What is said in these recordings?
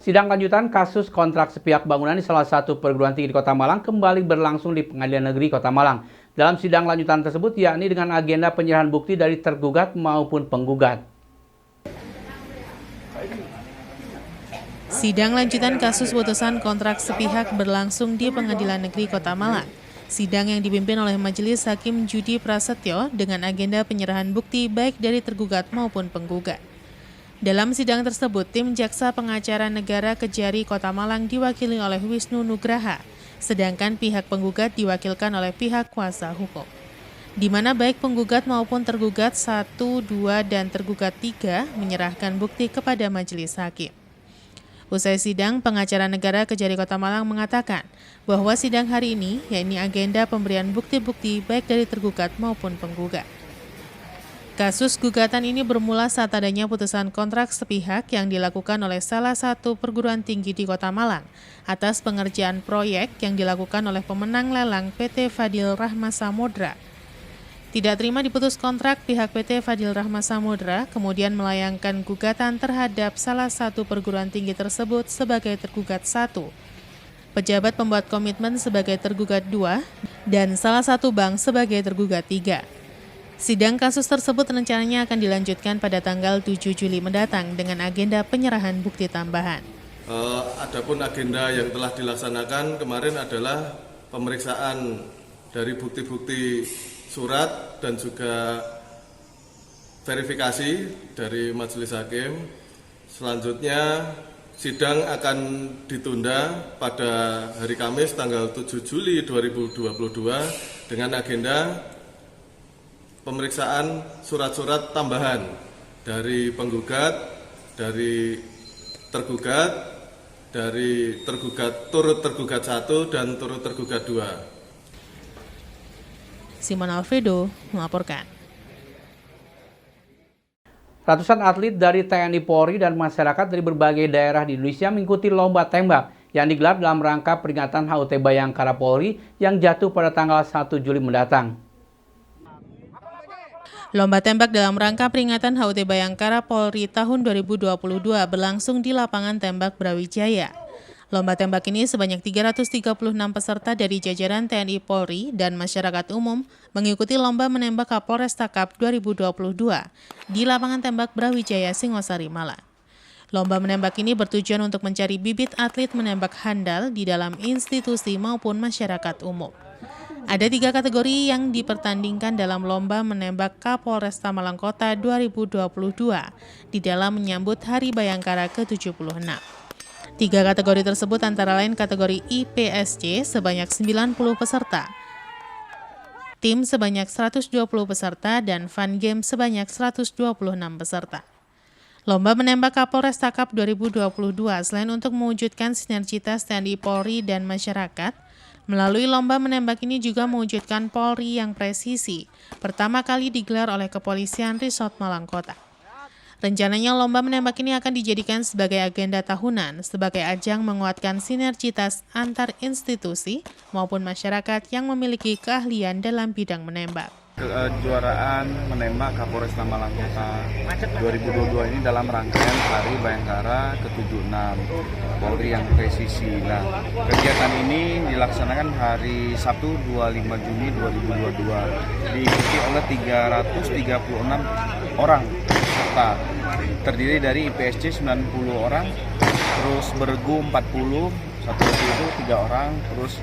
Sidang lanjutan kasus kontrak sepihak bangunan di salah satu perguruan tinggi di Kota Malang kembali berlangsung di Pengadilan Negeri Kota Malang. Dalam sidang lanjutan tersebut yakni dengan agenda penyerahan bukti dari tergugat maupun penggugat. Sidang lanjutan kasus putusan kontrak sepihak berlangsung di Pengadilan Negeri Kota Malang. Sidang yang dipimpin oleh Majelis Hakim Judi Prasetyo dengan agenda penyerahan bukti baik dari tergugat maupun penggugat. Dalam sidang tersebut, tim Jaksa Pengacara Negara Kejari Kota Malang diwakili oleh Wisnu Nugraha, sedangkan pihak penggugat diwakilkan oleh pihak kuasa hukum. Di mana baik penggugat maupun tergugat 1, 2, dan tergugat 3 menyerahkan bukti kepada majelis hakim. Usai sidang, pengacara negara Kejari Kota Malang mengatakan bahwa sidang hari ini yakni agenda pemberian bukti-bukti baik dari tergugat maupun penggugat. Kasus gugatan ini bermula saat adanya putusan kontrak sepihak yang dilakukan oleh salah satu perguruan tinggi di Kota Malang atas pengerjaan proyek yang dilakukan oleh pemenang lelang PT Fadil Rahma Samudra. Tidak terima diputus kontrak, pihak PT Fadil Rahma Samudra kemudian melayangkan gugatan terhadap salah satu perguruan tinggi tersebut sebagai tergugat 1, pejabat pembuat komitmen sebagai tergugat 2, dan salah satu bank sebagai tergugat 3. Sidang kasus tersebut rencananya akan dilanjutkan pada tanggal 7 Juli mendatang dengan agenda penyerahan bukti tambahan. Adapun agenda yang telah dilaksanakan kemarin adalah pemeriksaan dari bukti-bukti surat dan juga verifikasi dari majelis hakim. Selanjutnya sidang akan ditunda pada hari Kamis tanggal 7 Juli 2022 dengan agenda pemeriksaan surat-surat tambahan dari penggugat, dari tergugat, dari turut tergugat 1 dan turut tergugat 2. Simon Alfredo melaporkan. Ratusan atlet dari TNI Polri dan masyarakat dari berbagai daerah di Indonesia mengikuti lomba tembak yang digelar dalam rangka peringatan HUT Bayangkara Polri yang jatuh pada tanggal 1 Juli mendatang. Lomba tembak dalam rangka peringatan HUT Bayangkara Polri tahun 2022 berlangsung di lapangan tembak Brawijaya. Lomba tembak ini sebanyak 336 peserta dari jajaran TNI Polri dan masyarakat umum mengikuti lomba menembak Kapolresta Cup 2022 di lapangan tembak Brawijaya, Singosari, Malang. Lomba menembak ini bertujuan untuk mencari bibit atlet menembak handal di dalam institusi maupun masyarakat umum. Ada 3 kategori yang dipertandingkan dalam lomba menembak Kapolresta Malang Kota 2022 di dalam menyambut Hari Bayangkara ke-76. 3 kategori tersebut antara lain kategori IPSC sebanyak 90 peserta, tim sebanyak 120 peserta, dan fun game sebanyak 126 peserta. Lomba menembak Kapolresta Cup 2022 selain untuk mewujudkan sinergitas TNI Polri dan masyarakat, melalui lomba menembak ini juga mewujudkan Polri yang presisi, pertama kali digelar oleh Kepolisian Resort Malang Kota. Rencananya lomba menembak ini akan dijadikan sebagai agenda tahunan, sebagai ajang menguatkan sinergitas antar institusi maupun masyarakat yang memiliki keahlian dalam bidang menembak. Kejuaraan menembak Kapolresta Malang Kota 2022 ini dalam rangkaian Hari Bayangkara ke-76 Polri yang presisi. Nah, kegiatan ini dilaksanakan hari Sabtu 25 Juni 2022. Diikuti oleh 336 orang peserta. Terdiri dari IPSC 90 orang, terus bergu 40, satu lagi itu 3 orang, terus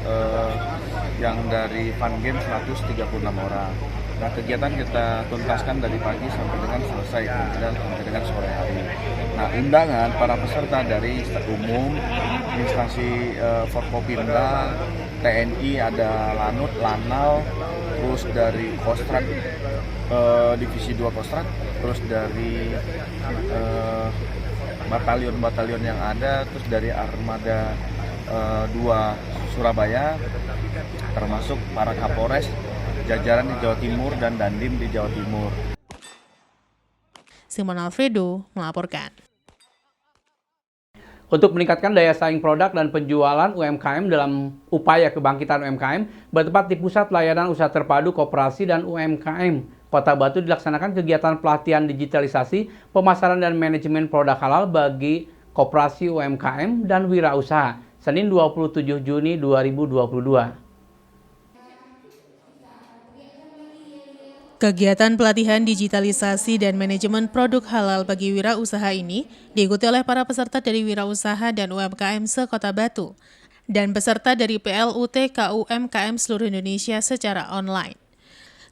yang dari fun game 136 orang. Nah, kegiatan kita tuntaskan dari pagi sampai dengan selesai, kemudian sampai dengan sore hari. Nah, undangan para peserta dari umum, instansi Forkopimda, TNI, ada Lanut, Lanal, terus dari Kostrad, Divisi 2 Kostrad, terus dari batalion-batalion yang ada, terus dari Armada 2 Surabaya, termasuk para Kapolres, jajaran di Jawa Timur dan Dandim di Jawa Timur. Simon Alfredo melaporkan. Untuk meningkatkan daya saing produk dan penjualan UMKM dalam upaya kebangkitan UMKM, bertempat di Pusat Layanan Usaha Terpadu Koperasi dan UMKM Kota Batu dilaksanakan kegiatan pelatihan digitalisasi, pemasaran dan manajemen produk halal bagi Koperasi UMKM dan Wirausaha, Senin 27 Juni 2022. Kegiatan pelatihan digitalisasi dan manajemen produk halal bagi wirausaha ini diikuti oleh para peserta dari Wirausaha dan UMKM se-Kota Batu dan peserta dari PLUT KUMKM seluruh Indonesia secara online.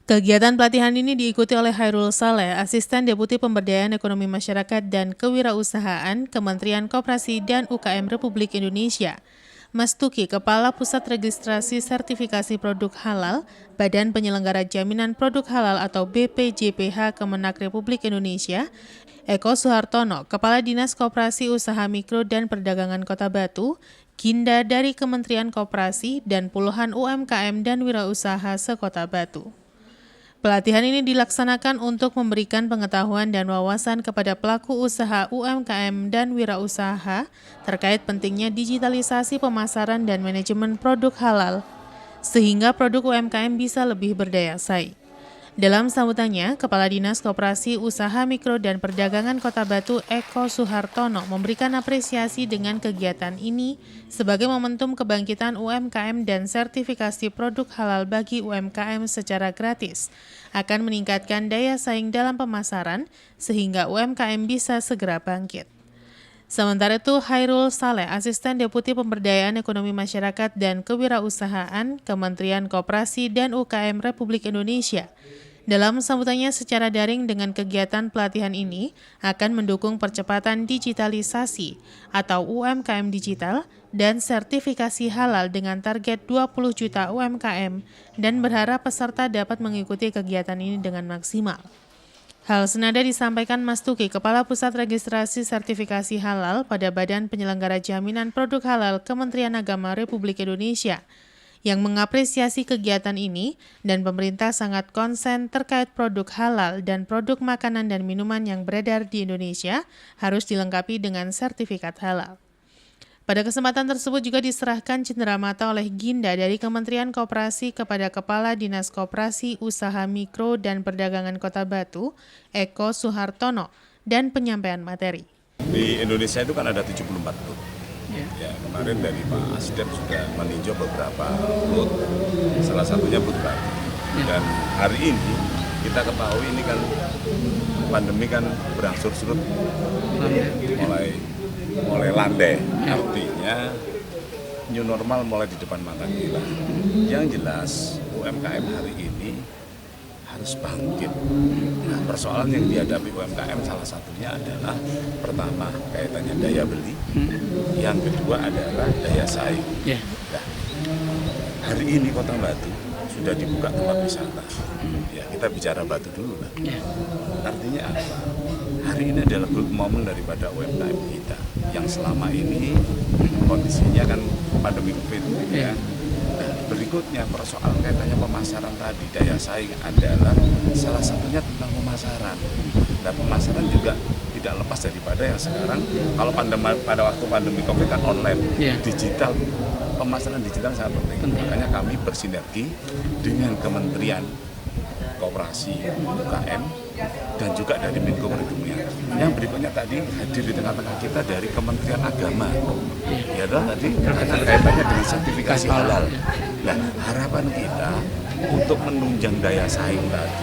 Kegiatan pelatihan ini diikuti oleh Hairul Saleh, Asisten Deputi Pemberdayaan Ekonomi Masyarakat dan Kewirausahaan Kementerian Koperasi dan UKM Republik Indonesia, Mas Tuki, Kepala Pusat Registrasi Sertifikasi Produk Halal, Badan Penyelenggara Jaminan Produk Halal atau BPJPH Kemenak Republik Indonesia, Eko Suhartono, Kepala Dinas Koperasi Usaha Mikro dan Perdagangan Kota Batu, Ginda dari Kementerian Koperasi, dan puluhan UMKM dan wirausaha se-Kota Batu. Pelatihan ini dilaksanakan untuk memberikan pengetahuan dan wawasan kepada pelaku usaha UMKM dan wirausaha terkait pentingnya digitalisasi pemasaran dan manajemen produk halal, sehingga produk UMKM bisa lebih berdaya saing. Dalam sambutannya, Kepala Dinas Koperasi Usaha Mikro dan Perdagangan Kota Batu Eko Suhartono memberikan apresiasi dengan kegiatan ini sebagai momentum kebangkitan UMKM dan sertifikasi produk halal bagi UMKM secara gratis akan meningkatkan daya saing dalam pemasaran sehingga UMKM bisa segera bangkit. Sementara itu, Hairul Saleh, Asisten Deputi Pemberdayaan Ekonomi Masyarakat dan Kewirausahaan Kementerian Koperasi dan UKM Republik Indonesia, dalam sambutannya secara daring dengan kegiatan pelatihan ini akan mendukung percepatan digitalisasi atau UMKM digital dan sertifikasi halal dengan target 20 juta UMKM dan berharap peserta dapat mengikuti kegiatan ini dengan maksimal. Hal senada disampaikan Mas Tuki, Kepala Pusat Registrasi Sertifikasi Halal pada Badan Penyelenggara Jaminan Produk Halal Kementerian Agama Republik Indonesia, yang mengapresiasi kegiatan ini dan pemerintah sangat konsen terkait produk halal dan produk makanan dan minuman yang beredar di Indonesia harus dilengkapi dengan sertifikat halal. Pada kesempatan tersebut juga diserahkan cenderamata oleh Ginda dari Kementerian Koperasi kepada Kepala Dinas Koperasi Usaha Mikro dan Perdagangan Kota Batu, Eko Suhartono, dan penyampaian materi. Di Indonesia itu kan ada 74 booth. Ya, kemarin dari Pak Asdem sudah meninjau beberapa booth, salah satunya booth Batu. Dan hari ini kita ketahui ini kan pandemi kan berangsur surut, mulai landai, artinya new normal mulai di depan mata kita. Yang jelas UMKM hari ini harus bangkit. Nah, persoalan yang dihadapi UMKM salah satunya adalah pertama kaitannya daya beli, yang kedua adalah daya saing. Nah, hari ini Kota Batu sudah dibuka tempat wisata. Ya, kita bicara Batu dulu, Pak. Artinya apa? Hari ini adalah momen daripada UMKM kita yang selama ini kondisinya kan pandemi COVID, ya. Berikutnya persoalan kaitannya pemasaran tadi, daya saing adalah salah satunya tentang pemasaran. Dan pemasaran juga tidak lepas daripada yang sekarang kalau pada waktu pandemi COVID kan online, digital, pemasaran digital sangat penting. Makanya kami bersinergi dengan Kementerian Koperasi UKM dan juga dari Menko Perekonomian. Yang berikutnya tadi hadir di tengah-tengah kita dari Kementerian Agama. Ya tadi kaitannya dengan sertifikasi halal. Nah, harapan kita untuk menunjang daya saing tadi,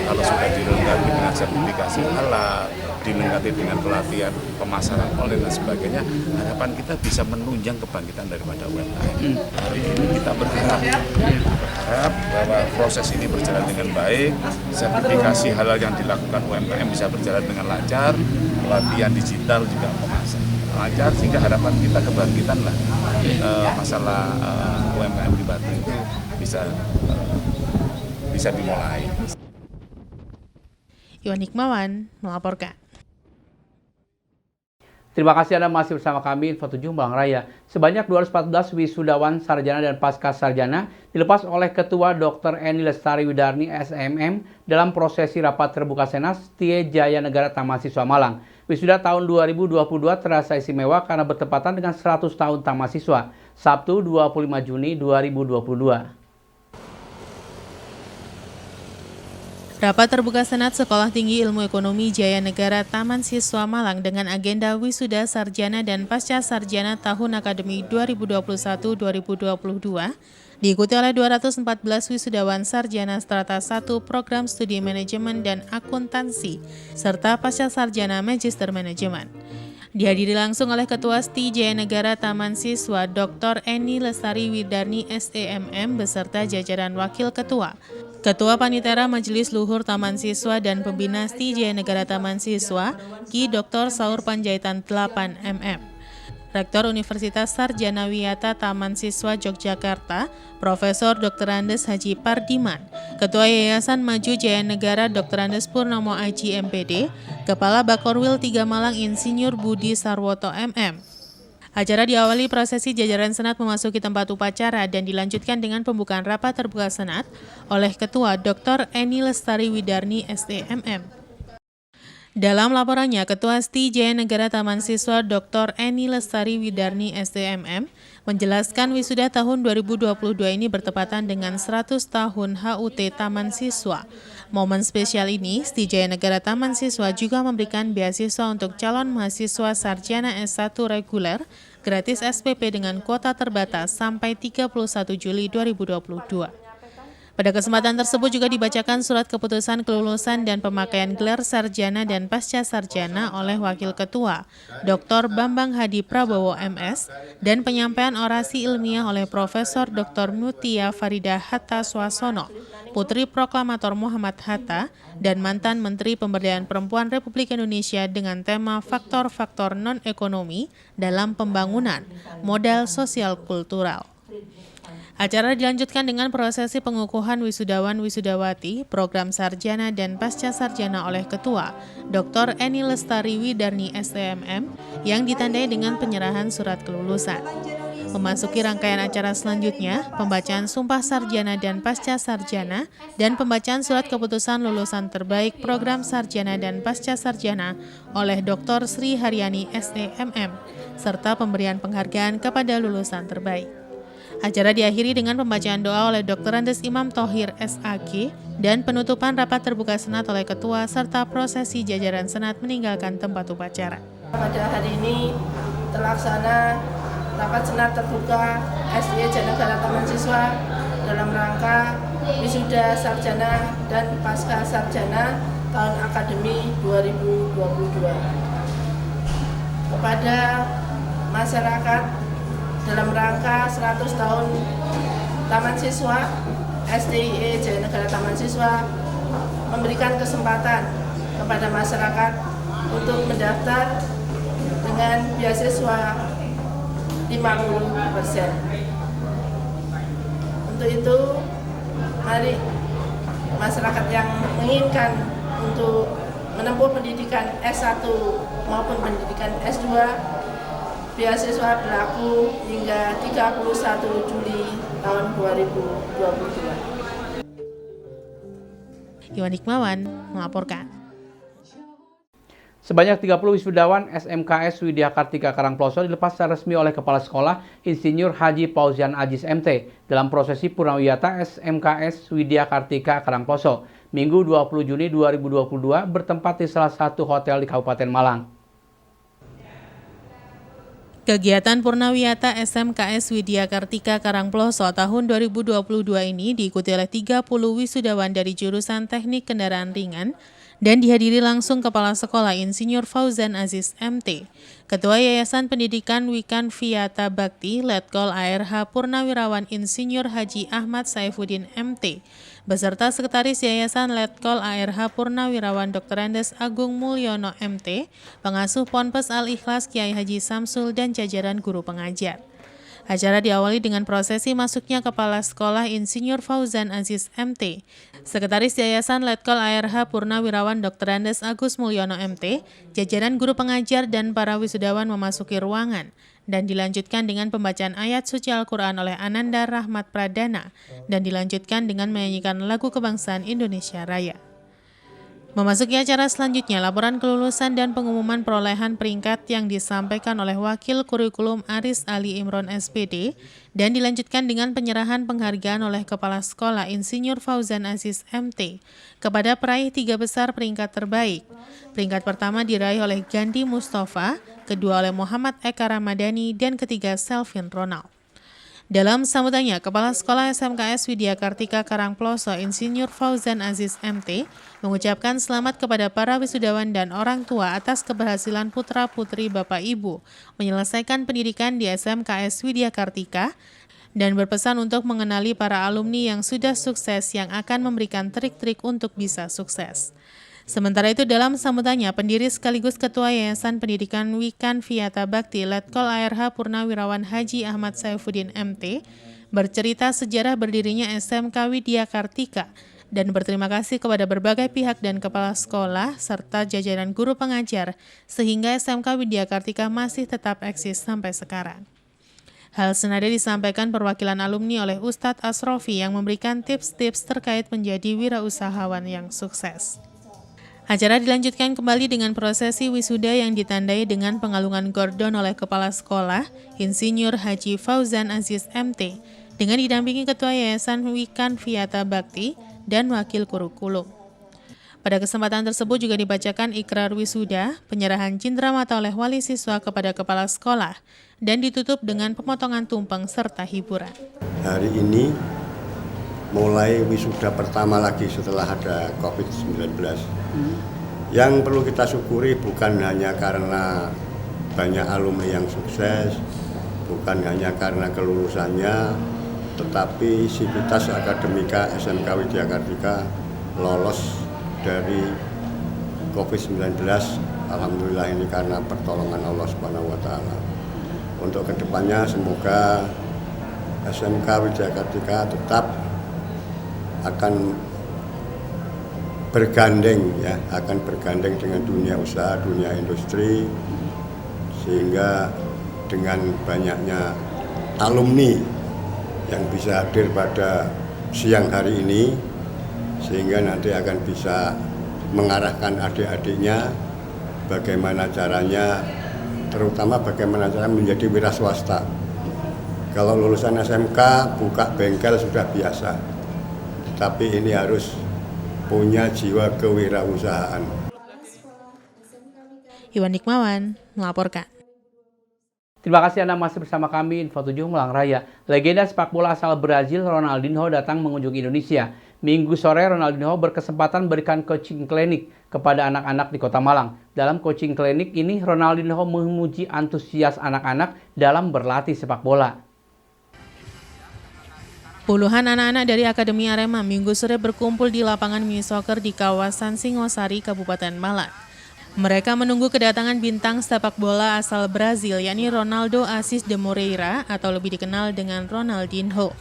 kalau sudah dilengkapi dengan sertifikasi halal, dilengkapi dengan pelatihan pemasaran online dan sebagainya, harapan kita bisa menunjang kebangkitan daripada UMKM. Hari ini kita berharap bahwa proses ini berjalan dengan baik, sertifikasi halal yang dilakukan UMKM bisa berjalan dengan lancar, pelatihan digital juga pemasaran lancar, sehingga harapan kita kebangkitan lah masalah UMKM di Batu itu bisa dimulai. Iwan Hikmawan melaporkan. Terima kasih Anda masih bersama kami Info 7 Malang Raya. Sebanyak 214 wisudawan sarjana dan pasca sarjana dilepas oleh Ketua Dr. Eni Lestari Widarni SMM dalam prosesi rapat terbuka Senas TIE Jaya Negara Tamasiswa Malang. Wisuda tahun 2022 terasa istimewa karena bertepatan dengan 100 tahun Tamasiswa, Sabtu 25 Juni 2022. Rapat terbuka Senat Sekolah Tinggi Ilmu Ekonomi Jaya Negara Taman Siswa Malang dengan agenda wisuda sarjana dan pasca sarjana tahun akademik 2021-2022 diikuti oleh 214 wisudawan sarjana strata 1 program studi manajemen dan akuntansi serta pasca sarjana magister manajemen. Dihadiri langsung oleh Ketua STI Jaya Negara Taman Siswa Dr. Eni Lestari Widarni SEMM beserta jajaran Wakil Ketua, Ketua Panitera Majelis Luhur Taman Siswa dan Pembina STI Jaya Negara Taman Siswa Ki Dr. Saur Panjaitan 8 MM. Rektor Universitas Sarjana Wiyata Taman Siswa Yogyakarta, Profesor Dr. Andes Haji Pardiman, Ketua Yayasan Maju Jaya Negara Dr. Andes Purnomo Aji MPD, Kepala Bakorwil 3 Malang Insinyur Budi Sarwoto MM. Acara diawali prosesi jajaran Senat memasuki tempat upacara dan dilanjutkan dengan pembukaan rapat terbuka Senat oleh Ketua Dr. Eni Lestari Widarni SEMM. Dalam laporannya, Ketua STI Jaya Negara Taman Siswa Dr. Eni Lestari Widarni SEMM menjelaskan wisuda tahun 2022 ini bertepatan dengan 100 tahun HUT Taman Siswa. Momen spesial ini, STI Jaya Negara Taman Siswa juga memberikan beasiswa untuk calon mahasiswa sarjana S1 reguler gratis SPP dengan kuota terbatas sampai 31 Juli 2022. Pada kesempatan tersebut juga dibacakan surat keputusan kelulusan dan pemakaian gelar sarjana dan pasca sarjana oleh Wakil Ketua, Dr. Bambang Hadi Prabowo MS, dan penyampaian orasi ilmiah oleh Profesor Dr. Mutia Farida Hatta Swasono, Putri Proklamator Muhammad Hatta, dan mantan Menteri Pemberdayaan Perempuan Republik Indonesia dengan tema faktor-faktor non-ekonomi dalam pembangunan modal sosial kultural. Acara dilanjutkan dengan prosesi pengukuhan wisudawan-wisudawati, program sarjana dan pasca sarjana oleh Ketua, Dr. Eni Lestari Widarni SEMM, yang ditandai dengan penyerahan surat kelulusan. Memasuki rangkaian acara selanjutnya, pembacaan sumpah sarjana dan pasca sarjana, dan pembacaan surat keputusan lulusan terbaik program sarjana dan pasca sarjana oleh Dr. Sri Haryani SEMM, serta pemberian penghargaan kepada lulusan terbaik. Acara diakhiri dengan pembacaan doa oleh Dr. Andes Imam Thohir SAG dan penutupan rapat terbuka Senat oleh Ketua serta prosesi jajaran Senat meninggalkan tempat upacara. Pada hari ini terlaksana rapat Senat terbuka STI Jaya Negara Taman Siswa dalam rangka wisuda sarjana dan pasca sarjana tahun akademi 2022. Kepada masyarakat dalam rangka 100 tahun Taman Siswa, STI Jaya Negara Taman Siswa memberikan kesempatan kepada masyarakat untuk mendaftar dengan beasiswa 50%. Untuk itu, mari masyarakat yang menginginkan untuk menempuh pendidikan S1 maupun pendidikan S2, beasiswa berlaku hingga 31 Juli tahun 2022. Iwan Hikmawan melaporkan. Sebanyak 30 wisudawan SMKS Widya Kartika Karangploso dilepas secara resmi oleh Kepala Sekolah Insinyur Haji Pauzian Ajis MT dalam prosesi Purnawiyata SMKS Widya Kartika Karangploso Minggu 20 Juni 2022 bertempat di salah satu hotel di Kabupaten Malang. Kegiatan Purnawiyata SMKS Widya Kartika Karangploso tahun 2022 ini diikuti oleh 30 wisudawan dari jurusan Teknik Kendaraan Ringan dan dihadiri langsung Kepala Sekolah Insinyur Fauzan Aziz MT, Ketua Yayasan Pendidikan Wikan Viyata Bakti Letkol ARH Purnawirawan Insinyur Haji Ahmad Saifuddin MT, beserta Sekretaris Yayasan Letkol ARH Purnawirawan Dr. Andes Agung Mulyono MT, Pengasuh Ponpes Al-Ikhlas Kiai Haji Samsul dan jajaran guru pengajar. Acara diawali dengan prosesi masuknya Kepala Sekolah Insinyur Fauzan Aziz MT, Sekretaris Yayasan Letkol ARH Purnawirawan Dr. Andes Agus Mulyono MT, jajaran guru pengajar dan para wisudawan memasuki ruangan, dan dilanjutkan dengan pembacaan ayat suci Al-Quran oleh Ananda Rahmat Pradana, dan dilanjutkan dengan menyanyikan lagu kebangsaan Indonesia Raya. Memasuki acara selanjutnya, laporan kelulusan dan pengumuman perolehan peringkat yang disampaikan oleh Wakil Kurikulum Aris Ali Imron SPD dan dilanjutkan dengan penyerahan penghargaan oleh Kepala Sekolah Insinyur Fauzan Aziz MT kepada peraih 3 besar peringkat terbaik. Peringkat pertama diraih oleh Gandhi Mustafa, kedua oleh Muhammad Eka Ramadhani, dan ketiga Selvin Ronald. Dalam sambutannya, Kepala Sekolah SMKS Widya Kartika Karangploso Insinyur Fauzan Aziz MT mengucapkan selamat kepada para wisudawan dan orang tua atas keberhasilan putra-putri Bapak Ibu menyelesaikan pendidikan di SMKS Widya Kartika dan berpesan untuk mengenali para alumni yang sudah sukses yang akan memberikan trik-trik untuk bisa sukses. Sementara itu dalam sambutannya, pendiri sekaligus Ketua Yayasan Pendidikan Wikan Viata Bakti Letkol ARH Purnawirawan Haji Ahmad Saifuddin MT bercerita sejarah berdirinya SMK Widya Kartika dan berterima kasih kepada berbagai pihak dan kepala sekolah serta jajaran guru pengajar sehingga SMK Widya Kartika masih tetap eksis sampai sekarang. Hal senada disampaikan perwakilan alumni oleh Ustadz Asrofi yang memberikan tips-tips terkait menjadi wirausahawan yang sukses. Acara dilanjutkan kembali dengan prosesi wisuda yang ditandai dengan pengalungan gordon oleh Kepala Sekolah Insinyur Haji Fauzan Aziz MT dengan didampingi Ketua Yayasan Wikan Viata Bakti dan Wakil Kurikulum. Pada kesempatan tersebut juga dibacakan ikrar wisuda, penyerahan cindramata oleh wali siswa kepada Kepala Sekolah, dan ditutup dengan pemotongan tumpeng serta hiburan. Hari ini mulai wisuda pertama lagi setelah ada COVID-19. Yang perlu kita syukuri bukan hanya karena banyak alumni yang sukses, bukan hanya karena kelulusannya, tetapi sivitas akademika SMK Widya Kartika lolos dari COVID-19. Alhamdulillah ini karena pertolongan Allah Subhanahu wa Ta'ala. Untuk kedepannya semoga SMK Widya Kartika tetap akan bergandeng dengan dunia usaha, dunia industri, sehingga dengan banyaknya alumni yang bisa hadir pada siang hari ini, sehingga nanti akan bisa mengarahkan adik-adiknya bagaimana caranya, terutama bagaimana cara menjadi wira swasta. Kalau lulusan SMK buka bengkel sudah biasa, tapi ini harus punya jiwa kewirausahaan. Iwan Nikmawan melaporkan. Terima kasih Anda masih bersama kami Info 7 Malang Raya. Legenda sepak bola asal Brazil Ronaldinho datang mengunjungi Indonesia. Minggu sore Ronaldinho berkesempatan berikan coaching klinik kepada anak-anak di Kota Malang. Dalam coaching klinik ini Ronaldinho memuji antusias anak-anak dalam berlatih sepak bola. Puluhan anak-anak dari Akademi Arema Minggu sore berkumpul di lapangan mini soccer di kawasan Singosari, Kabupaten Malang. Mereka menunggu kedatangan bintang sepak bola asal Brazil, yakni Ronaldo Assis de Moreira atau lebih dikenal dengan Ronaldinho.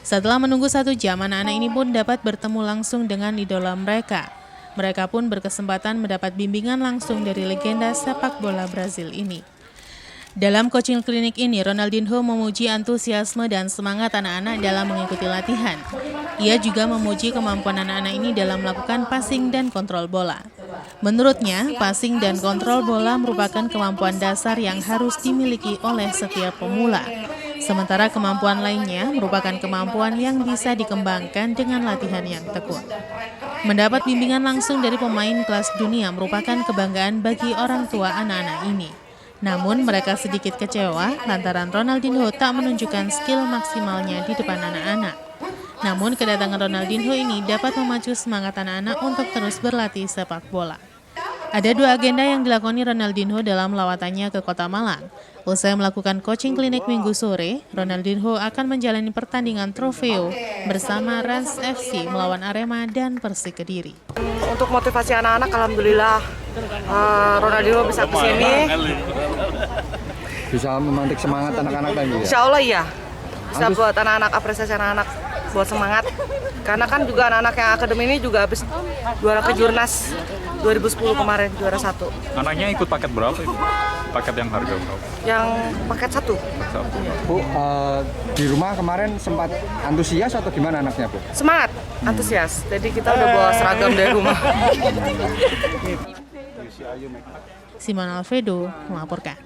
Setelah menunggu 1 jam, anak-anak ini pun dapat bertemu langsung dengan idola mereka. Mereka pun berkesempatan mendapat bimbingan langsung dari legenda sepak bola Brazil ini. Dalam coaching klinik ini, Ronaldinho memuji antusiasme dan semangat anak-anak dalam mengikuti latihan. Ia juga memuji kemampuan anak-anak ini dalam melakukan passing dan kontrol bola. Menurutnya, passing dan kontrol bola merupakan kemampuan dasar yang harus dimiliki oleh setiap pemula. Sementara kemampuan lainnya merupakan kemampuan yang bisa dikembangkan dengan latihan yang tekun. Mendapat bimbingan langsung dari pemain kelas dunia merupakan kebanggaan bagi orang tua anak-anak ini. Namun mereka sedikit kecewa lantaran Ronaldinho tak menunjukkan skill maksimalnya di depan anak-anak. Namun kedatangan Ronaldinho ini dapat memacu semangat anak-anak untuk terus berlatih sepak bola. Ada 2 agenda yang dilakoni Ronaldinho dalam lawatannya ke Kota Malang. Usai melakukan coaching klinik Minggu sore, Ronaldinho akan menjalani pertandingan trofeo bersama Rans FC melawan Arema dan Persik Kediri. Untuk motivasi anak-anak, alhamdulillah Ronaldinho bisa ke sini. Bisa memantik semangat anak-anak lagi ya? Insya Allah iya. Bisa buat anak-anak, apresiasi anak-anak buat semangat. Karena kan juga anak-anak yang akademi ini juga habis juara Kejurnas 2010 kemarin, juara 1. Anaknya ikut paket berapa? Paket yang harga berapa? Yang paket 1. Bu, di rumah kemarin sempat antusias atau gimana anaknya, Bu? Semangat. antusias. Jadi kita udah bawa seragam dari rumah. Simon Alfredo melaporkan.